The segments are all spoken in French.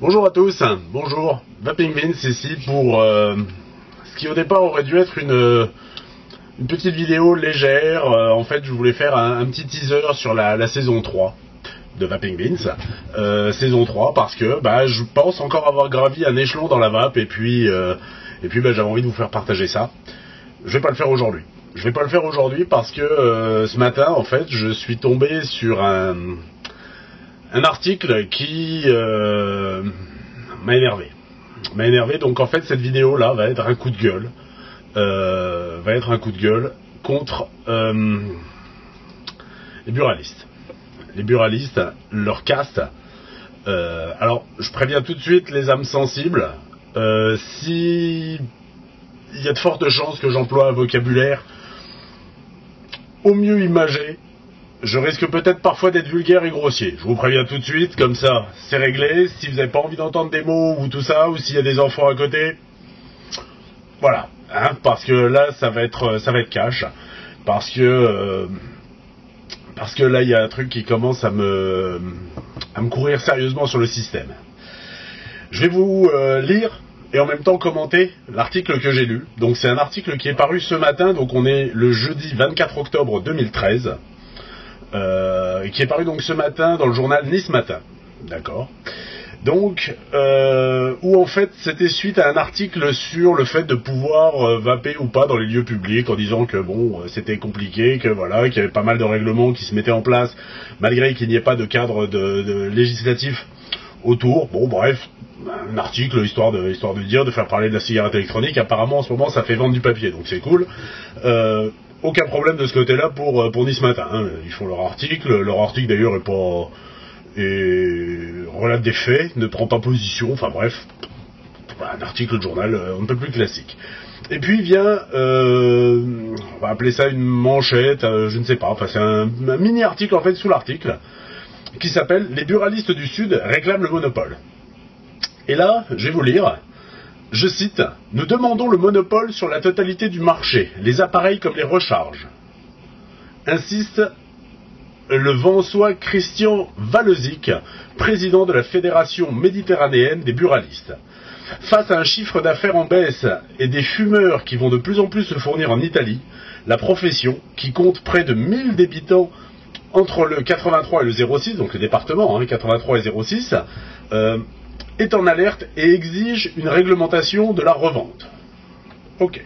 Bonjour à tous, bonjour, Vaping Vince ici pour ce qui au départ aurait dû être une petite vidéo légère. En fait, je voulais faire un petit teaser sur la saison 3 de Vaping Vince. Saison 3 parce que je pense encore avoir gravi un échelon dans la vape et puis j'avais envie de vous faire partager ça. Je vais pas le faire aujourd'hui. Je vais pas le faire aujourd'hui parce que ce matin, en fait, je suis tombé sur un article qui m'a énervé. Donc en fait cette vidéo là va être un coup de gueule. Contre les buralistes. Les buralistes, leur caste. Alors je préviens tout de suite les âmes sensibles. Si il y a de fortes chances que j'emploie un vocabulaire au mieux imagé, je risque peut-être parfois d'être vulgaire et grossier. Je vous préviens tout de suite, comme ça, c'est réglé. Si vous n'avez pas envie d'entendre des mots ou tout ça, ou s'il y a des enfants à côté, voilà, parce que là, ça va être cash, parce que là, il y a un truc qui commence à me courir sérieusement sur le système. Je vais vous lire et en même temps commenter l'article que j'ai lu. Donc c'est un article qui est paru ce matin, donc on est le jeudi 24 octobre 2013. Qui est paru donc ce matin dans le journal Nice Matin, d'accord. Donc, où en fait c'était suite à un article sur le fait de pouvoir vaper ou pas dans les lieux publics, en disant que bon, c'était compliqué, que voilà, qu'il y avait pas mal de règlements qui se mettaient en place, malgré qu'il n'y ait pas de cadre de législatif autour. Bon, bref, un article histoire de faire parler de la cigarette électronique. Apparemment en ce moment ça fait vendre du papier, donc c'est cool. Aucun problème de ce côté-là pour Nice Matin. Ils font leur article d'ailleurs relate des faits, ne prend pas position, enfin bref, un article de journal un peu plus classique. Et puis vient, on va appeler ça une manchette, je ne sais pas, enfin c'est un mini-article en fait sous l'article, qui s'appelle « Les buralistes du Sud réclament le monopole ». Et là, je vais vous lire. Je cite, « Nous demandons le monopole sur la totalité du marché, les appareils comme les recharges. » Insiste le Vansois Christian Valezic, président de la Fédération méditerranéenne des buralistes. Face à un chiffre d'affaires en baisse et des fumeurs qui vont de plus en plus se fournir en Italie, la profession, qui compte près de 1000 débitants entre le 83 et le 06, donc le département, 83 et 06, est en alerte et exige une réglementation de la revente. Ok.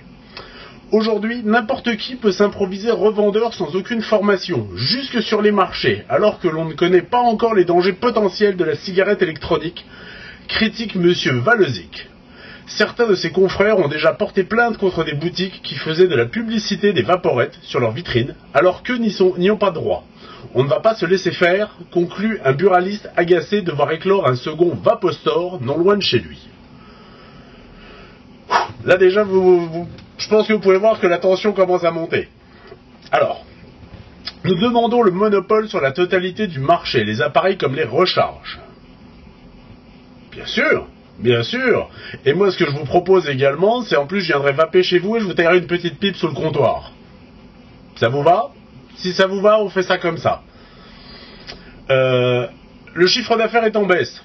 Aujourd'hui, n'importe qui peut s'improviser revendeur sans aucune formation, jusque sur les marchés, alors que l'on ne connaît pas encore les dangers potentiels de la cigarette électronique, critique monsieur Valezic. Certains de ses confrères ont déjà porté plainte contre des boutiques qui faisaient de la publicité des vaporettes sur leurs vitrines, alors qu'eux n'y ont pas droit. On ne va pas se laisser faire, conclut un buraliste agacé de voir éclore un second Vapostore non loin de chez lui. Là déjà, je pense que vous pouvez voir que la tension commence à monter. Alors, nous demandons le monopole sur la totalité du marché, les appareils comme les recharges. Bien sûr. Et moi, ce que je vous propose également, c'est en plus, je viendrai vaper chez vous et je vous taillerai une petite pipe sous le comptoir. Ça vous va ? Si ça vous va, on fait ça comme ça. Le chiffre d'affaires est en baisse.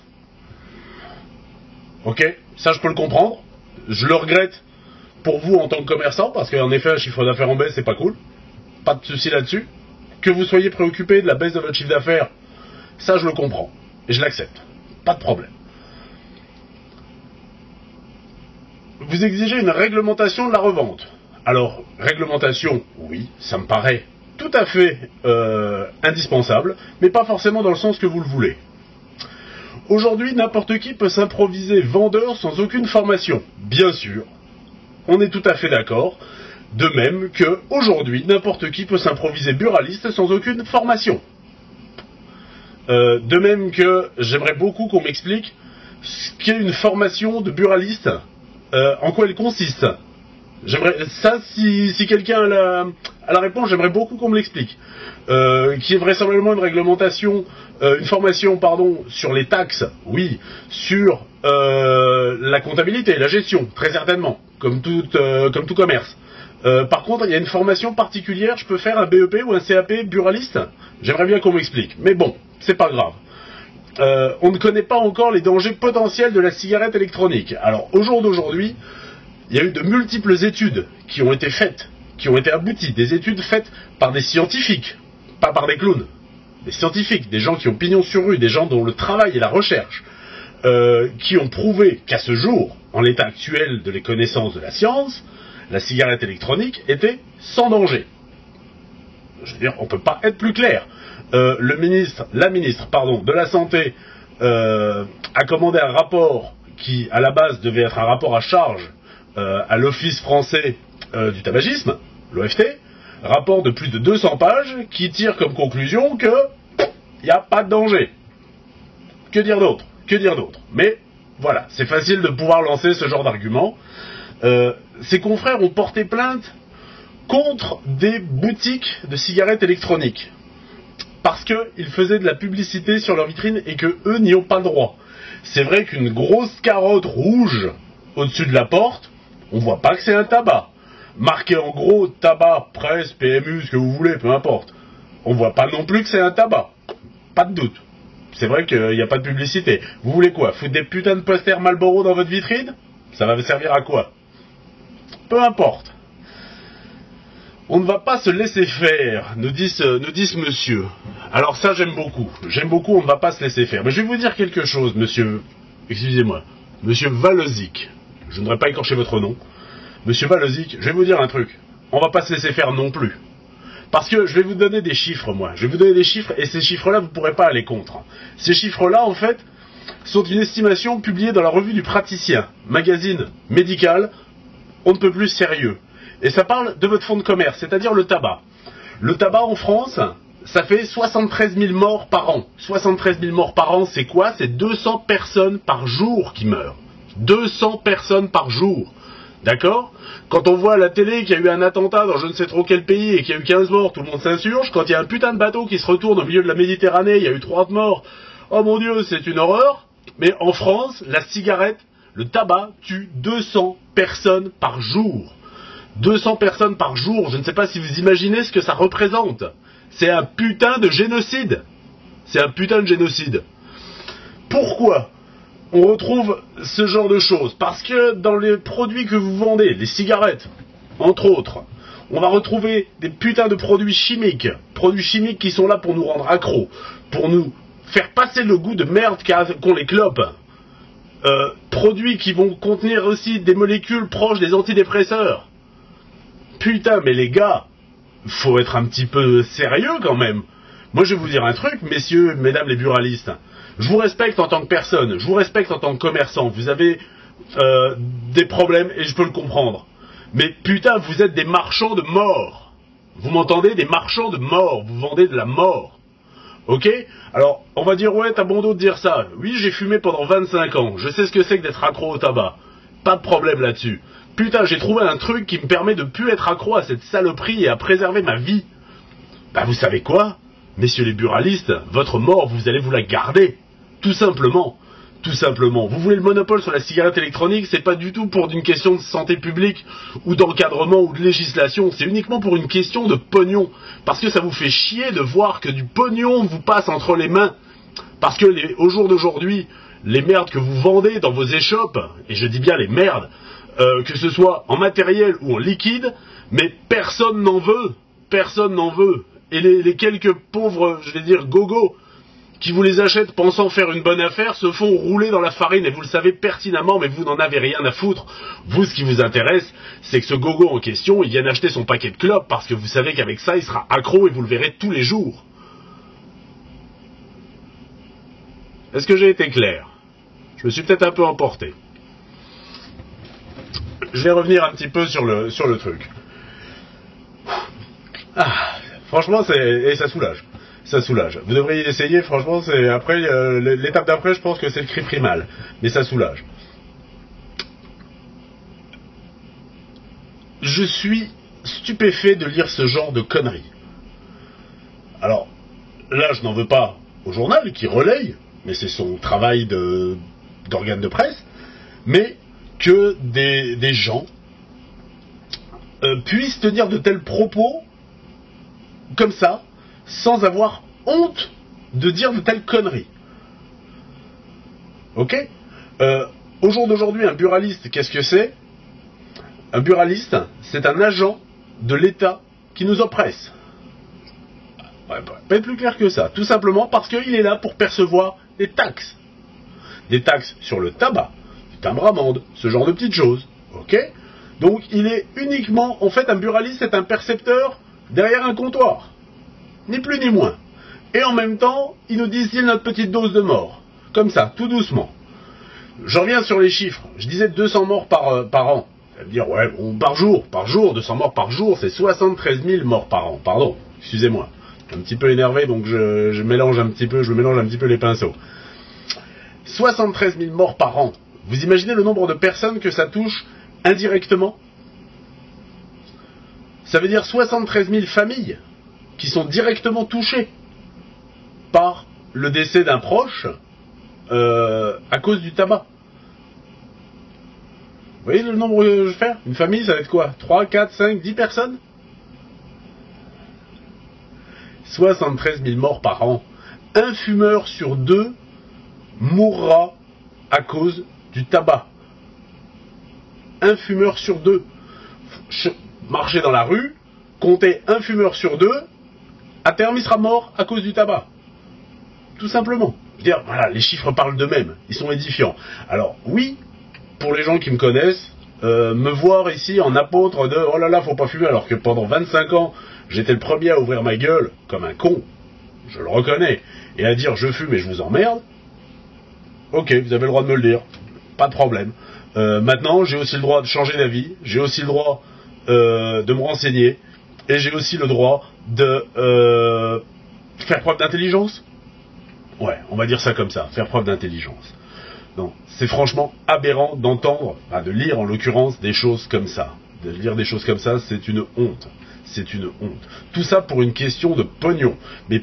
Ok, ça je peux le comprendre. Je le regrette pour vous en tant que commerçant, parce qu'en effet, un chiffre d'affaires en baisse, c'est pas cool. Pas de souci là-dessus. Que vous soyez préoccupé de la baisse de votre chiffre d'affaires, ça je le comprends. Et je l'accepte. Pas de problème. Vous exigez une réglementation de la revente. Alors, réglementation, oui, ça me paraît tout à fait indispensable, mais pas forcément dans le sens que vous le voulez. Aujourd'hui, n'importe qui peut s'improviser vendeur sans aucune formation. Bien sûr, on est tout à fait d'accord. De même que, aujourd'hui, n'importe qui peut s'improviser buraliste sans aucune formation. De même que, j'aimerais beaucoup qu'on m'explique ce qu'est une formation de buraliste, en quoi elle consiste. J'aimerais ça, si quelqu'un a la réponse, j'aimerais beaucoup qu'on me l'explique. Qui est vraisemblablement une réglementation, une formation, sur les taxes, oui, sur la comptabilité, la gestion, très certainement, comme tout commerce. Par contre, il y a une formation particulière, je peux faire un BEP ou un CAP buraliste. J'aimerais bien qu'on m'explique, mais bon, c'est pas grave. on ne connaît pas encore les dangers potentiels de la cigarette électronique. Alors, au jour d'aujourd'hui, il y a eu de multiples études qui ont été faites, qui ont été abouties, des études faites par des scientifiques, pas par des clowns, des scientifiques, des gens qui ont pignon sur rue, des gens dont le travail et la recherche, qui ont prouvé qu'à ce jour, en l'état actuel de les connaissances de la science, la cigarette électronique était sans danger. Je veux dire, on ne peut pas être plus clair. La ministre, de la Santé a commandé un rapport qui, à la base, devait être un rapport à charge à l'Office français du tabagisme, l'OFT, rapport de plus de 200 pages qui tire comme conclusion que il n'y a pas de danger. Que dire d'autre? Mais voilà, c'est facile de pouvoir lancer ce genre d'argument. Ses confrères ont porté plainte contre des boutiques de cigarettes électroniques parce qu'ils faisaient de la publicité sur leur vitrine et que eux n'y ont pas le droit. C'est vrai qu'une grosse carotte rouge au-dessus de la porte, on voit pas que c'est un tabac. Marqué en gros tabac, presse, PMU, ce que vous voulez, peu importe. On voit pas non plus que c'est un tabac. Pas de doute. C'est vrai qu'il n'y a pas de publicité. Vous voulez quoi? Foutre des putains de posters Marlboro dans votre vitrine? Ça va servir à quoi? Peu importe. On ne va pas se laisser faire, nous disent monsieur. Alors ça, j'aime beaucoup. On ne va pas se laisser faire. Mais je vais vous dire quelque chose, monsieur... Excusez-moi. Monsieur Valozic. Je ne devrais pas écorcher votre nom. Monsieur Valozic, je vais vous dire un truc. On ne va pas se laisser faire non plus. Parce que je vais vous donner des chiffres, moi. Je vais vous donner des chiffres, et ces chiffres-là, vous ne pourrez pas aller contre. Ces chiffres-là, en fait, sont une estimation publiée dans la revue du praticien, magazine médical, on ne peut plus sérieux. Et ça parle de votre fonds de commerce, c'est-à-dire le tabac. Le tabac en France, ça fait 73 000 morts par an. 73 000 morts par an, c'est quoi? C'est 200 personnes par jour qui meurent. 200 personnes par jour. D'accord? Quand on voit à la télé qu'il y a eu un attentat dans je ne sais trop quel pays et qu'il y a eu 15 morts, tout le monde s'insurge. Quand il y a un putain de bateau qui se retourne au milieu de la Méditerranée, il y a eu 30 morts. Oh mon Dieu, c'est une horreur. Mais en France, la cigarette, le tabac tue 200 personnes par jour. 200 personnes par jour, je ne sais pas si vous imaginez ce que ça représente. C'est un putain de génocide. C'est un putain de génocide. Pourquoi on retrouve ce genre de choses? Parce que dans les produits que vous vendez, les cigarettes, entre autres, on va retrouver des putains de produits chimiques qui sont là pour nous rendre accros, pour nous faire passer le goût de merde qu'ont les clopes. Produits qui vont contenir aussi des molécules proches des antidépresseurs. Putain, mais les gars, faut être un petit peu sérieux quand même. Moi, je vais vous dire un truc, messieurs, mesdames les buralistes. Je vous respecte en tant que personne, je vous respecte en tant que commerçant. Vous avez des problèmes et je peux le comprendre. Mais putain, vous êtes des marchands de mort. Vous m'entendez? Des marchands de mort. Vous vendez de la mort. Ok? Alors, on va dire, ouais, t'as bon dos de dire ça. Oui, j'ai fumé pendant 25 ans. Je sais ce que c'est que d'être accro au tabac. Pas de problème là-dessus. Putain, j'ai trouvé un truc qui me permet de plus être accro à cette saloperie et à préserver ma vie. Bah, vous savez quoi? Messieurs les buralistes, votre mort, vous allez vous la garder. Tout simplement. Tout simplement. Vous voulez le monopole sur la cigarette électronique, c'est pas du tout pour une question de santé publique ou d'encadrement ou de législation, c'est uniquement pour une question de pognon. Parce que ça vous fait chier de voir que du pognon vous passe entre les mains. Parce que au jour d'aujourd'hui, les merdes que vous vendez dans vos échoppes, et je dis bien les merdes, que ce soit en matériel ou en liquide, mais personne n'en veut. Personne n'en veut. Et les quelques pauvres, je vais dire, gogos, qui vous les achètent pensant faire une bonne affaire, se font rouler dans la farine, et vous le savez pertinemment, mais vous n'en avez rien à foutre. Vous, ce qui vous intéresse, c'est que ce gogo en question, il vienne acheter son paquet de clopes, parce que vous savez qu'avec ça, il sera accro, et vous le verrez tous les jours. Est-ce que j'ai été clair? Je me suis peut-être un peu emporté. Je vais revenir un petit peu sur le truc. Ah, franchement, et ça soulage. Ça soulage. Vous devriez essayer, franchement, c'est après l'étape d'après, je pense que c'est le cri primal, mais ça soulage. Je suis stupéfait de lire ce genre de conneries. Alors, là, je n'en veux pas au journal qui relaye, mais c'est son travail d'organe de presse, mais que des gens puissent tenir de tels propos comme ça, sans avoir honte de dire de telles conneries. Ok. Au jour d'aujourd'hui, un buraliste, qu'est-ce que c'est? Un buraliste, c'est un agent de l'État qui nous oppresse. Ouais, pas être plus clair que ça. Tout simplement parce qu'il est là pour percevoir des taxes. Des taxes sur le tabac, du timbre-amende, ce genre de petites choses. Ok? Donc il est uniquement, en fait, un buraliste, c'est un percepteur derrière un comptoir. Ni plus ni moins. Et en même temps, il nous distille notre petite dose de mort. Comme ça, tout doucement. Je reviens sur les chiffres. Je disais 200 morts par an. Ça veut dire, ouais, bon, par jour, 200 morts par jour, c'est 73 000 morts par an. Pardon, excusez-moi. Un petit peu énervé, donc je mélange un petit peu les pinceaux. 73 000 morts par an. Vous imaginez le nombre de personnes que ça touche indirectement? Ça veut dire 73 000 familles qui sont directement touchées par le décès d'un proche à cause du tabac. Vous voyez le nombre que je fais? Une famille, ça va être quoi? 3, 4, 5, 10 personnes? 73 000 morts par an. Un fumeur sur deux mourra à cause du tabac. Un fumeur sur deux. Marchez dans la rue, comptez un fumeur sur deux, à terme il sera mort à cause du tabac. Tout simplement. Je veux dire, voilà, les chiffres parlent d'eux-mêmes, ils sont édifiants. Alors oui, pour les gens qui me connaissent, me voir ici en apôtre de « oh là là, faut pas fumer », alors que pendant 25 ans, j'étais le premier à ouvrir ma gueule comme un con, je le reconnais, et à dire « je fume et je vous emmerde », ok, vous avez le droit de me le dire, pas de problème. Maintenant, j'ai aussi le droit de changer d'avis, j'ai aussi le droit de me renseigner, et j'ai aussi le droit de faire preuve d'intelligence. Ouais, on va dire ça comme ça, faire preuve d'intelligence. Non, c'est franchement aberrant d'entendre, de lire en l'occurrence des choses comme ça. De lire des choses comme ça, c'est une honte. C'est une honte. Tout ça pour une question de pognon. Mais,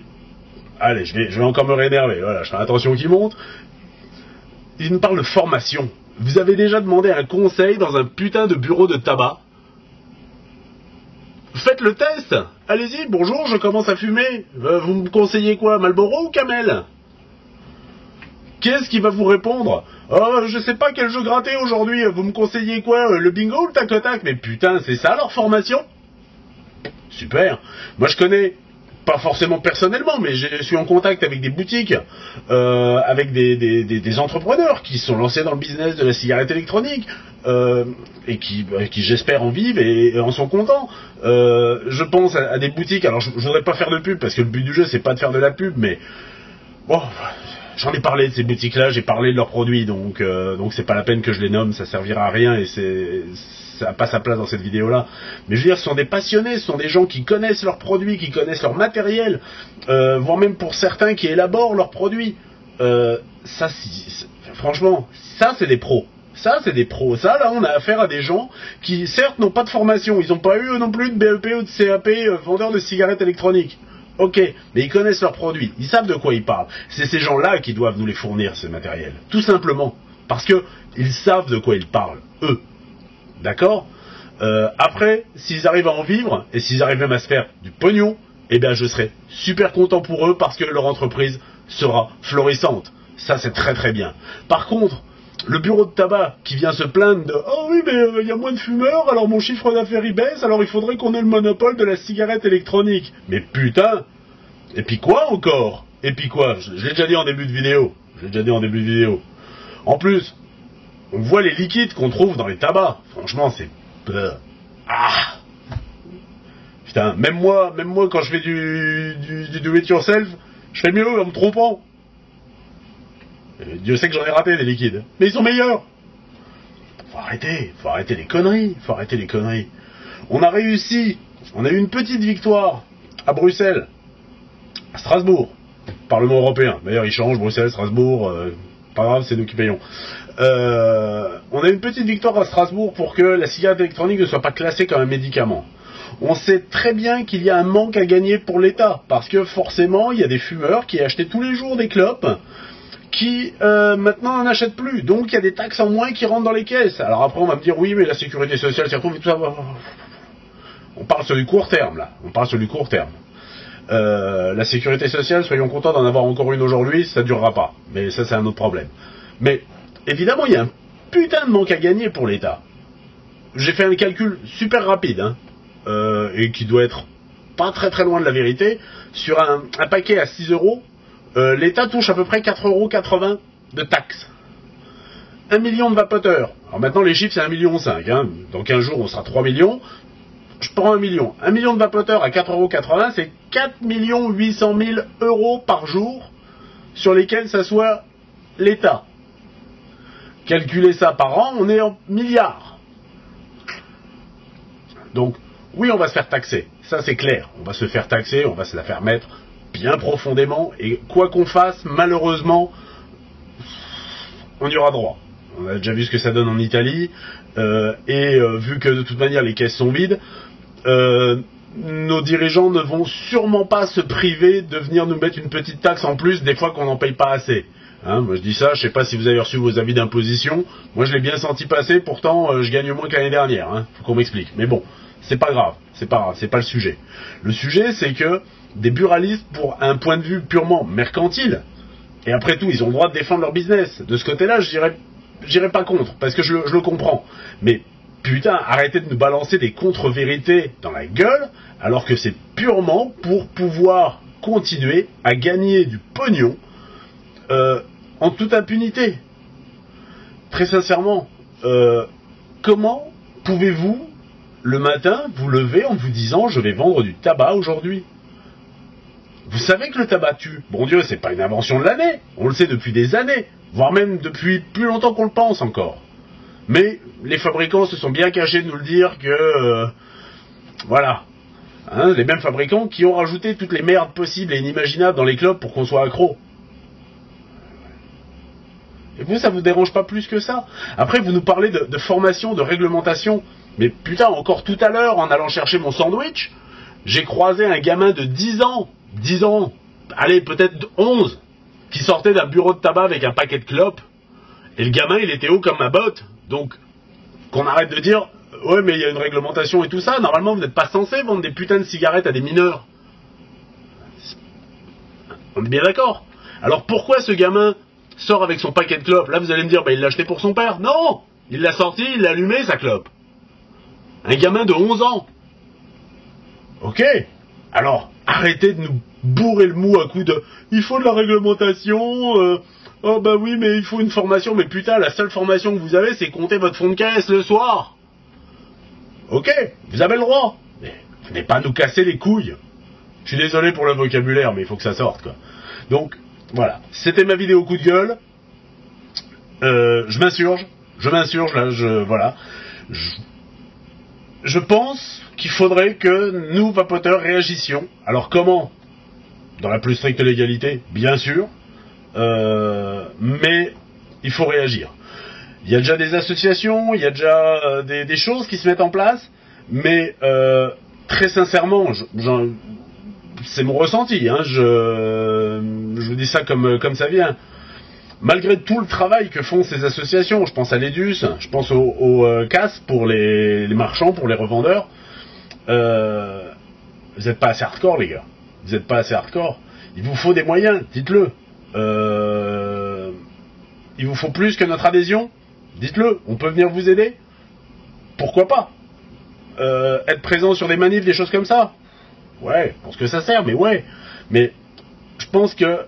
allez, je vais encore me réénerver. Voilà, je fais attention qui monte. Il nous parle de formation. Vous avez déjà demandé un conseil dans un putain de bureau de tabac? Faites le test. Allez-y, bonjour, je commence à fumer. Vous me conseillez quoi, Marlboro ou Camel? Qu'est-ce qui va vous répondre? Oh, je sais pas quel jeu gratter aujourd'hui. Vous me conseillez quoi? Le bingo ou le tac-tac? Mais putain, c'est ça leur formation? Super. Moi, je connais, pas forcément personnellement, mais je suis en contact avec des boutiques, avec des entrepreneurs qui sont lancés dans le business de la cigarette électronique, et qui j'espère en vivent et en sont contents. Je pense à des boutiques, alors je voudrais pas faire de pub, parce que le but du jeu, c'est pas de faire de la pub, mais bon... J'en ai parlé de ces boutiques-là, j'ai parlé de leurs produits, donc c'est pas la peine que je les nomme, ça servira à rien et ça n'a pas sa place dans cette vidéo-là. Mais je veux dire, ce sont des passionnés, ce sont des gens qui connaissent leurs produits, qui connaissent leur matériel, voire même pour certains qui élaborent leurs produits. Franchement, ça c'est des pros. Ça, c'est des pros. Ça, là, on a affaire à des gens qui, certes, n'ont pas de formation. Ils n'ont pas eu non plus de BEP ou de CAP vendeur de cigarettes électroniques. Ok, mais ils connaissent leurs produits, ils savent de quoi ils parlent. C'est ces gens-là qui doivent nous les fournir, ces matériels. Tout simplement. Parce que ils savent de quoi ils parlent, eux. D'accord? Après, s'ils arrivent à en vivre, et s'ils arrivent même à se faire du pognon, eh bien je serai super content pour eux parce que leur entreprise sera florissante. Ça, c'est très très bien. Par contre, le bureau de tabac qui vient se plaindre de « oh oui, mais il y a moins de fumeurs, alors mon chiffre d'affaires il baisse, alors il faudrait qu'on ait le monopole de la cigarette électronique. » Mais putain! Et puis quoi encore? Et puis quoi? Je l'ai déjà dit en début de vidéo. En plus, on voit les liquides qu'on trouve dans les tabacs. Franchement, c'est... Ah! Putain, même moi quand je fais du do it yourself, je fais mieux en me trompant. Dieu sait que j'en ai raté des liquides. Mais ils sont meilleurs. Faut arrêter les conneries. On a réussi. On a eu une petite victoire à Bruxelles. À Strasbourg. Parlement européen. D'ailleurs, ils changent, Bruxelles, Strasbourg. Pas grave, c'est nous qui payons. On a eu une petite victoire à Strasbourg pour que la cigarette électronique ne soit pas classée comme un médicament. On sait très bien qu'il y a un manque à gagner pour l'État. Parce que forcément, il y a des fumeurs qui achetaient tous les jours des clopes qui maintenant n'en achètent plus. Donc il y a des taxes en moins qui rentrent dans les caisses. Alors après on va me dire oui mais la sécurité sociale s'y retrouve et tout ça. On parle sur du court terme là. La sécurité sociale, soyons contents d'en avoir encore une aujourd'hui, ça durera pas. Mais ça c'est un autre problème. Mais évidemment, il y a un putain de manque à gagner pour l'État. J'ai fait un calcul super rapide, hein, et qui doit être pas très très loin de la vérité. Sur un paquet à 6 euros, l'État touche à peu près 4,80 € de taxes. 1 million de vapoteurs. Alors maintenant, les chiffres, c'est 1,5 million. Hein. Dans 15 jours, on sera 3 millions. Je prends 1 million. 1 million de vapoteurs à 4,80 €, c'est 4 800 000 € par jour sur lesquels s'assoit l'État. Calculer ça par an, on est en milliards. Donc, oui, on va se faire taxer. Ça, c'est clair. On va se faire taxer, on va se la faire mettre bien profondément. Et quoi qu'on fasse, malheureusement, on y aura droit. On a déjà vu ce que ça donne en Italie. Vu que de toute manière, les caisses sont vides, nos dirigeants ne vont sûrement pas se priver de venir nous mettre une petite taxe en plus des fois qu'on n'en paye pas assez. Hein, moi je dis ça, je sais pas si vous avez reçu vos avis d'imposition. Moi je l'ai bien senti passer, pourtant je gagne moins que l'année dernière. Hein, faut qu'on m'explique. Mais bon, c'est pas grave, c'est pas le sujet. Le sujet c'est que des buralistes, pour un point de vue purement mercantile, et après tout ils ont le droit de défendre leur business. De ce côté-là, j'irai pas contre, parce que je le comprends. Mais putain, arrêtez de nous balancer des contre-vérités dans la gueule, alors que c'est purement pour pouvoir continuer à gagner du pognon en toute impunité. Très sincèrement, comment pouvez-vous, le matin, vous lever en vous disant « je vais vendre du tabac aujourd'hui ». Vous savez que le tabac tue. Bon Dieu, c'est pas une invention de l'année. On le sait depuis des années, voire même depuis plus longtemps qu'on le pense encore. Mais les fabricants se sont bien cachés de nous le dire que... voilà. Hein, les mêmes fabricants qui ont rajouté toutes les merdes possibles et inimaginables dans les clopes pour qu'on soit accro. Et vous, ça vous dérange pas plus que ça? Après, vous nous parlez de formation, de réglementation. Mais putain, encore tout à l'heure, en allant chercher mon sandwich, j'ai croisé un gamin de 10 ans, allez, peut-être 11, qui sortait d'un bureau de tabac avec un paquet de clopes. Et le gamin, il était haut comme ma botte. Donc, qu'on arrête de dire, ouais, mais il y a une réglementation et tout ça. Normalement, vous n'êtes pas censé vendre des putains de cigarettes à des mineurs. On est bien d'accord. Alors, pourquoi ce gamin sort avec son paquet de clopes? Là, vous allez me dire, bah, il l'a acheté pour son père. Non! Il l'a sorti, il l'a allumé, sa clope. Un gamin de 11 ans. Ok. Alors, arrêtez de nous bourrer le mou à coups de « il faut de la réglementation, oh bah oui, mais il faut une formation. » Mais putain, la seule formation que vous avez, c'est compter votre fond de caisse le soir. Ok, vous avez le droit. Mais venez pas nous casser les couilles. Je suis désolé pour le vocabulaire, mais il faut que ça sorte, quoi. Donc, voilà. C'était ma vidéo coup de gueule. Je m'insurge, là, voilà. Je pense qu'il faudrait que nous, vapoteurs, réagissions. Alors comment? Dans la plus stricte légalité, bien sûr. Mais il faut réagir. Il y a déjà des associations, il y a déjà des choses qui se mettent en place. Mais très sincèrement, c'est mon ressenti. Hein, je vous dis ça comme ça vient. Malgré tout le travail que font ces associations, je pense à l'EDUS, je pense au CAS pour les marchands, pour les revendeurs, vous n'êtes pas assez hardcore, les gars. Vous n'êtes pas assez hardcore. Il vous faut des moyens, dites-le. Il vous faut plus que notre adhésion, dites-le. On peut venir vous aider. Pourquoi pas? Être présent sur des manifs, des choses comme ça. Ouais, je pense que ça sert, mais ouais. Mais je pense que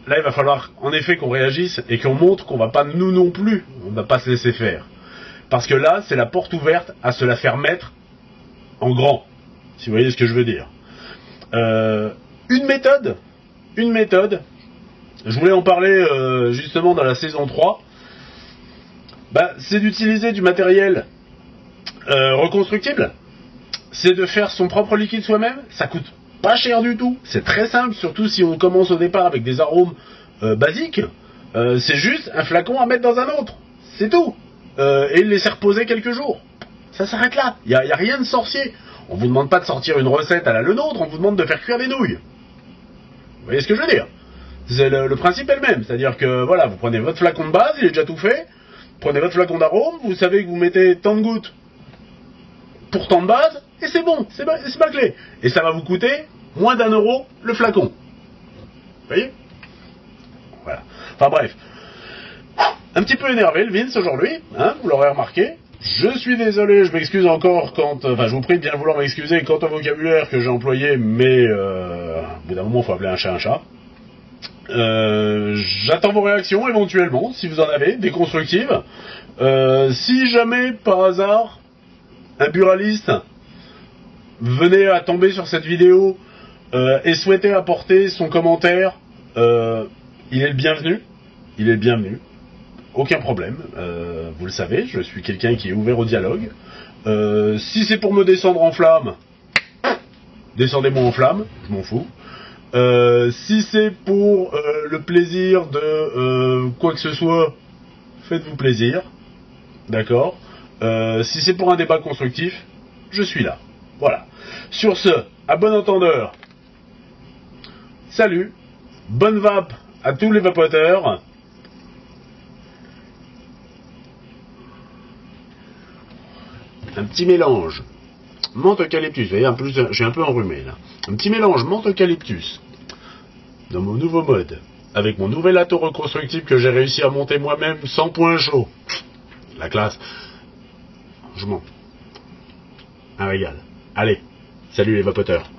là, il va falloir en effet qu'on réagisse et qu'on montre qu'on va pas, nous non plus, on ne va pas se laisser faire. Parce que là, c'est la porte ouverte à se la faire mettre en grand, si vous voyez ce que je veux dire. Une méthode, je voulais en parler justement dans la saison 3, c'est d'utiliser du matériel reconstructible, c'est de faire son propre liquide soi-même, ça coûte pas cher du tout, c'est très simple, surtout si on commence au départ avec des arômes basiques, c'est juste un flacon à mettre dans un autre, c'est tout, et le laisser reposer quelques jours, ça s'arrête là, il n'y a rien de sorcier, on vous demande pas de sortir une recette à la Le Nôtre, on vous demande de faire cuire des nouilles, vous voyez ce que je veux dire, c'est le principe est le même, c'est-à-dire que voilà, vous prenez votre flacon de base, il est déjà tout fait, prenez votre flacon d'arôme, vous savez que vous mettez tant de gouttes pour tant de base, et c'est bon, c'est bâclé. Et ça va vous coûter moins d'1 € le flacon. Vous voyez? Voilà. Enfin bref. Un petit peu énervé le Vince aujourd'hui, hein, vous l'aurez remarqué. Je suis désolé, je m'excuse encore enfin je vous prie de bien vouloir m'excuser quant au vocabulaire que j'ai employé, mais au bout d'un moment il faut appeler un chat un chat. J'attends vos réactions éventuellement, si vous en avez, des constructives. Si jamais, par hasard, un buraliste venait à tomber sur cette vidéo et souhaitait apporter son commentaire, il est le bienvenu. Il est le bienvenu. Aucun problème. Vous le savez, je suis quelqu'un qui est ouvert au dialogue. Si c'est pour me descendre en flamme, descendez-moi en flamme, je m'en fous. Si c'est pour le plaisir de quoi que ce soit, faites-vous plaisir. D'accord. Si c'est pour un débat constructif, je suis là. Voilà. Sur ce, à bon entendeur, salut, bonne vape à tous les vapoteurs. Un petit mélange menthe eucalyptus, vous voyez, en plus j'ai un peu enrhumé là. Un petit mélange menthe eucalyptus dans mon nouveau mode, avec mon nouvel atto reconstructible que j'ai réussi à monter moi-même sans point chaud. La classe. Franchement, un régal. Allez, salut les vapoteurs.